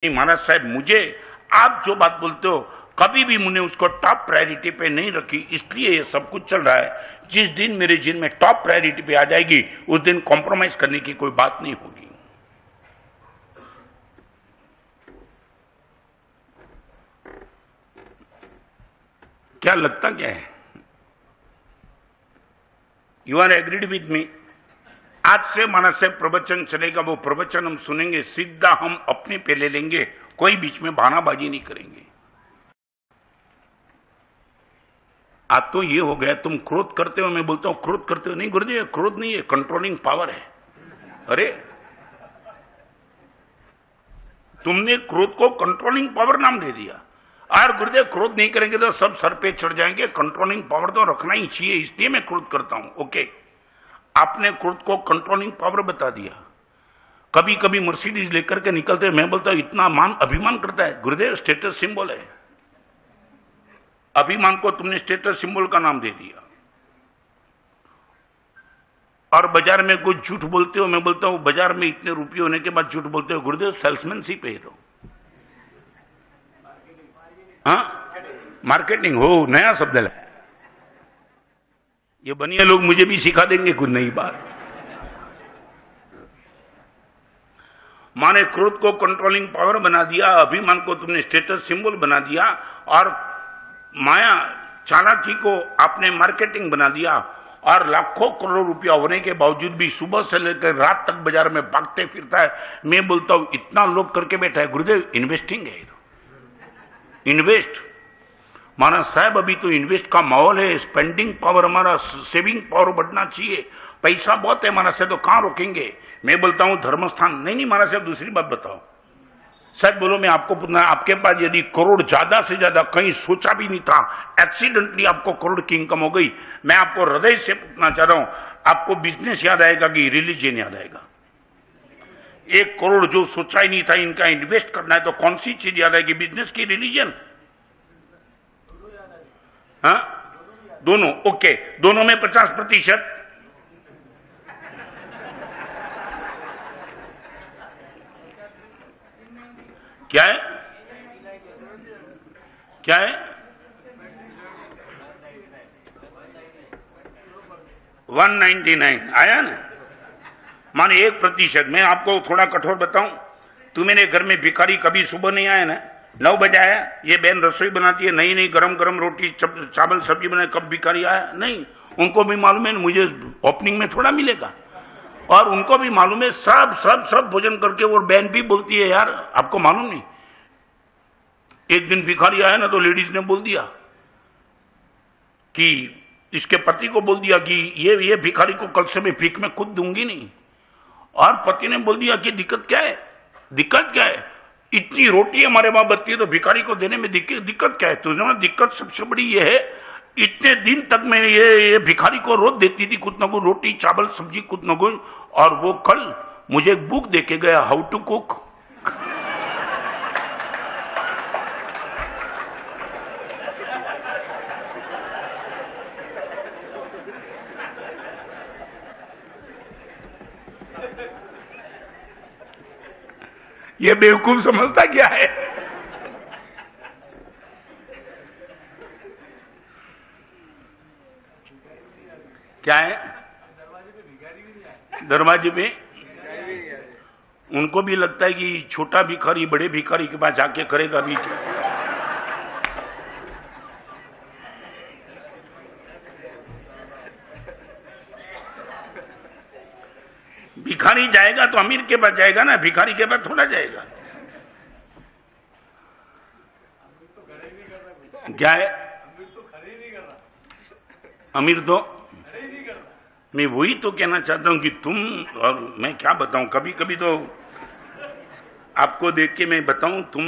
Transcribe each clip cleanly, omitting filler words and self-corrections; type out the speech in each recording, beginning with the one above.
महाराज साहब, मुझे आप जो बात बोलते हो कभी भी मैंने उसको टॉप प्रायोरिटी पे नहीं रखी, इसलिए ये सब कुछ चल रहा है। जिस दिन मेरे जीवन में टॉप प्रायोरिटी पे आ जाएगी उस दिन कॉम्प्रोमाइज करने की कोई बात नहीं होगी। क्या लगता क्या है? You are agreed with me? आज से मानस से प्रवचन चलेगा, वो प्रवचन हम सुनेंगे, सीधा हम अपने पे ले लेंगे, कोई बीच में बहानाबाजी नहीं करेंगे। आज तो ये हो गया, तुम क्रोध करते हो, मैं बोलता हूं क्रोध करते हो। नहीं गुरुदेव, क्रोध नहीं है, कंट्रोलिंग पावर है। अरे तुमने क्रोध को कंट्रोलिंग पावर नाम दे दिया। और गुरुदेव क्रोध नहीं करेंगे तो सब सर पे चढ़ जाएंगे, कंट्रोलिंग पावर तो रखना ही चाहिए, इसलिए मैं क्रोध करता हूं। ओके, आपने क्रोध को कंट्रोलिंग पावर बता दिया। कभी कभी मर्सिडीज लेकर के निकलते, मैं बोलता हूं इतना मान अभिमान करता है। गुरुदेव स्टेटस सिंबल है, अभिमान को तुमने स्टेटस सिंबल का नाम दे दिया। और बाजार में कुछ झूठ बोलते हो, मैं बोलता हूं बाजार में इतने रुपये होने के बाद झूठ बोलते हो। गुरुदेव सेल्समैनशिप है तो, हाँ मार्केटिंग हो, नया शब्द है ये। बनिया लोग मुझे भी सिखा देंगे कुछ नई बात। माने क्रोध को कंट्रोलिंग पावर बना दिया, अभिमान को तुमने स्टेटस सिंबल बना दिया, और माया चालाकी को आपने मार्केटिंग बना दिया। और लाखों करोड़ रुपया होने के बावजूद भी सुबह से लेकर रात तक बाजार में भागते फिरता है। मैं बोलता हूं इतना लोग करके बैठा है। गुरुदेव इन्वेस्टिंग है, इन्वेस्ट। माना साहब अभी तो इन्वेस्ट का माहौल है, स्पेंडिंग पावर, हमारा सेविंग पावर बढ़ना चाहिए। पैसा बहुत है माना साहब, तो कहां रोकेंगे? मैं बोलता हूं धर्मस्थान। नहीं माना साहब, दूसरी बात बताओ। साहब बोलो, मैं आपको पूछना, आपके पास यदि करोड़ ज्यादा से ज्यादा, कहीं सोचा भी नहीं था, एक्सीडेंटली आपको करोड़ की इनकम हो गई, मैं आपको हृदय से पूछना चाह रहा हूं, आपको बिजनेस याद आएगा कि रिलीजन याद आएगा? 1 करोड़ जो सोचा ही नहीं था इनका इन्वेस्ट करना है, तो कौन सी चीज याद आएगी, बिजनेस की, रिलीजन? हाँ दोनों। ओके, दोनों में 50%। क्या है? क्या है? 199 आया ना? माने 1%। मैं आपको थोड़ा कठोर बताऊं, तुम्हारे घर में भिखारी कभी सुबह नहीं आया ना? 9 बजे आया, ये बहन रसोई बनाती है, नई नई गरम गरम रोटी चावल सब्जी बनाए, कब भिखारी आया? नहीं। उनको भी मालूम है मुझे ओपनिंग में थोड़ा मिलेगा, और उनको भी मालूम है सब सब सब भोजन करके। वो बहन भी बोलती है यार आपको मालूम नहीं, एक दिन भिखारी आया ना तो लेडीज ने बोल दिया कि इसके पति को बोल दिया कि ये भिखारी को कल से मैं भीख में खुद दूंगी नहीं। और पति ने बोल दिया कि दिक्कत क्या है? दिक्कत क्या है? इतनी रोटी हमारे वहां बनती है तो भिखारी को देने में दिक्कत क्या है? तो दिक्कत सबसे बड़ी ये है, इतने दिन तक मैं ये भिखारी को रोज देती थी कुछ न कुछ, रोटी चावल सब्जी कुछ न कुछ, और वो कल मुझे एक बुक देके गया, हाउ टू कुक। ये बेवकूफ समझता क्या है? क्या है? दरवाजे पे उनको भी लगता है कि छोटा भिखारी बड़े भिखारी के पास जाके करेगा भी। भिखारी जाएगा तो अमीर के पास जाएगा ना, भिखारी के पास थोड़ा जाएगा। क्या है? अमीर तो मैं वही तो कहना चाहता हूं कि तुम, और मैं क्या बताऊं, कभी कभी तो आपको देख के मैं बताऊं, तुम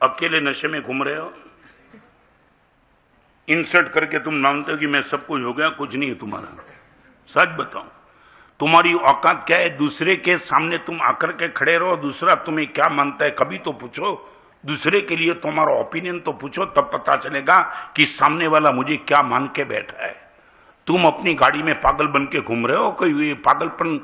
अकेले नशे में घूम रहे हो, इंसर्ट करके तुम मानते हो कि मैं सब कुछ हो गया, कुछ नहीं है तुम्हारा। सच बताऊं, तुम्हारी औकात क्या है? दूसरे के सामने तुम आकर के खड़े रहो, दूसरा तुम्हें क्या मानता है कभी तो पूछो। दूसरे के लिए तुम्हारा ओपिनियन तो पूछो, तब पता चलेगा कि सामने वाला मुझे क्या मान के बैठा है। तुम अपनी गाड़ी में पागल बन के घूम रहे हो, कोई पागलपन